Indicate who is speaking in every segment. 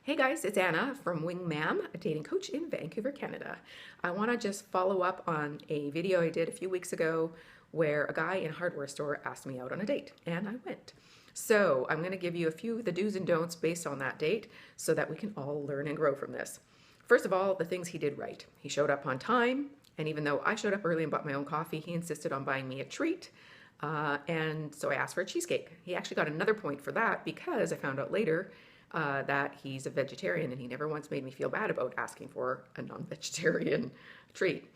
Speaker 1: Hey guys, it's Anna from Wingmam, a dating coach in Vancouver, Canada. I want to just follow up on a video I did a few weeks ago where a guy in a hardware store asked me out on a date, and I went. So I'm going to give you a few of the do's and don'ts based on that date so that we can all learn and grow from this. First of all, the things he did right. He showed up on time, and even though I showed up early and bought my own coffee, he insisted on buying me a treat. And so I asked for a cheesecake. He actually got another point for that because I found out later that he's a vegetarian and he never once made me feel bad about asking for a non-vegetarian treat.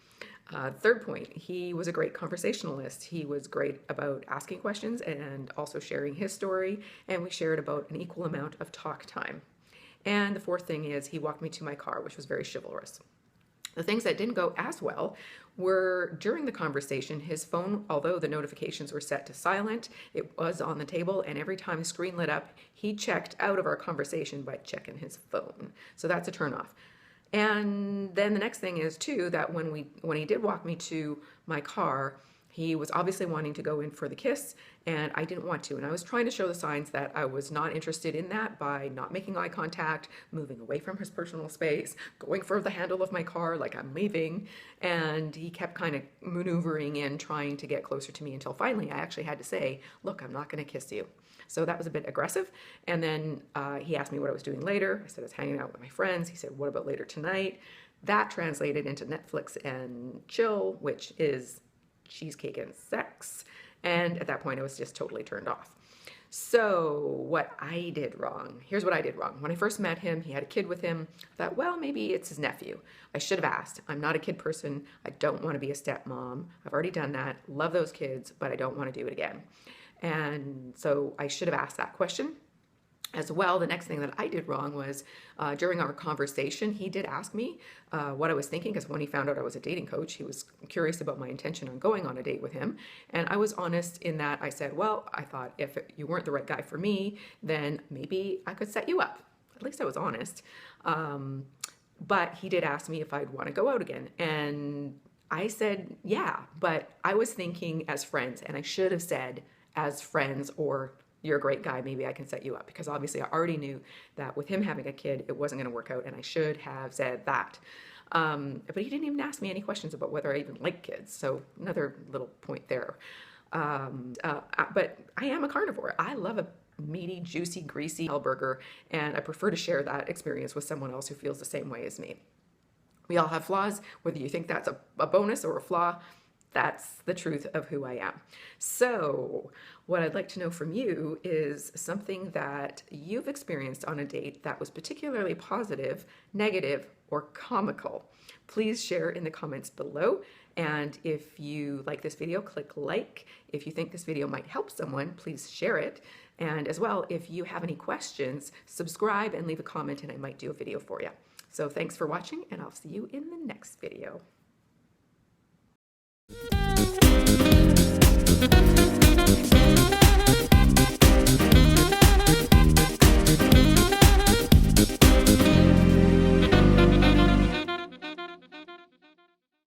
Speaker 1: Third point, he was a great conversationalist. He was great about asking questions and also sharing his story, and we shared about an equal amount of talk time. And the fourth thing is he walked me to my car, which was very chivalrous. The things that didn't go as well were during the conversation, his phone, although the notifications were set to silent, it was on the table, and every time the screen lit up, he checked out of our conversation by checking his phone. So that's a turnoff. And then the next thing is too that when he did walk me to my car, he was obviously wanting to go in for the kiss, and I didn't want to. And I was trying to show the signs that I was not interested in that by not making eye contact, moving away from his personal space, going for the handle of my car like I'm leaving. And he kept kind of maneuvering in, trying to get closer to me until finally I actually had to say, look, I'm not going to kiss you. So that was a bit aggressive. And then he asked me what I was doing later. I said I was hanging out with my friends. He said, what about later tonight? That translated into Netflix and chill, which is cheesecake and sex. And at that point, I was just totally turned off. So what I did wrong, here's what I did wrong. When I first met him, he had a kid with him. I thought, well, maybe it's his nephew. I should have asked. I'm not a kid person. I don't want to be a stepmom. I've already done that. Love those kids, but I don't want to do it again. And so I should have asked that question. As well, the next thing that I did wrong was during our conversation, he did ask me what I was thinking, because when he found out I was a dating coach, he was curious about my intention on going on a date with him. And I was honest in that I said, well, I thought if you weren't the right guy for me, then maybe I could set you up. At least I was honest. But he did ask me if I'd want to go out again. And I said, yeah, but I was thinking as friends, and I should have said as friends, or you're a great guy, maybe I can set you up, because obviously I already knew that with him having a kid, it wasn't going to work out, and I should have said that. But he didn't even ask me any questions about whether I even like kids, so another little point there. But I am a carnivore. I love a meaty, juicy, greasy hamburger, and I prefer to share that experience with someone else who feels the same way as me. We all have flaws, whether you think that's a bonus or a flaw. That's the truth of who I am. So what I'd like to know from you is something that you've experienced on a date that was particularly positive, negative, or comical. Please share in the comments below. And if you like this video, click like. If you think this video might help someone, please share it. And as well, if you have any questions, subscribe and leave a comment, and I might do a video for you. So thanks for watching, and I'll see you in the next video.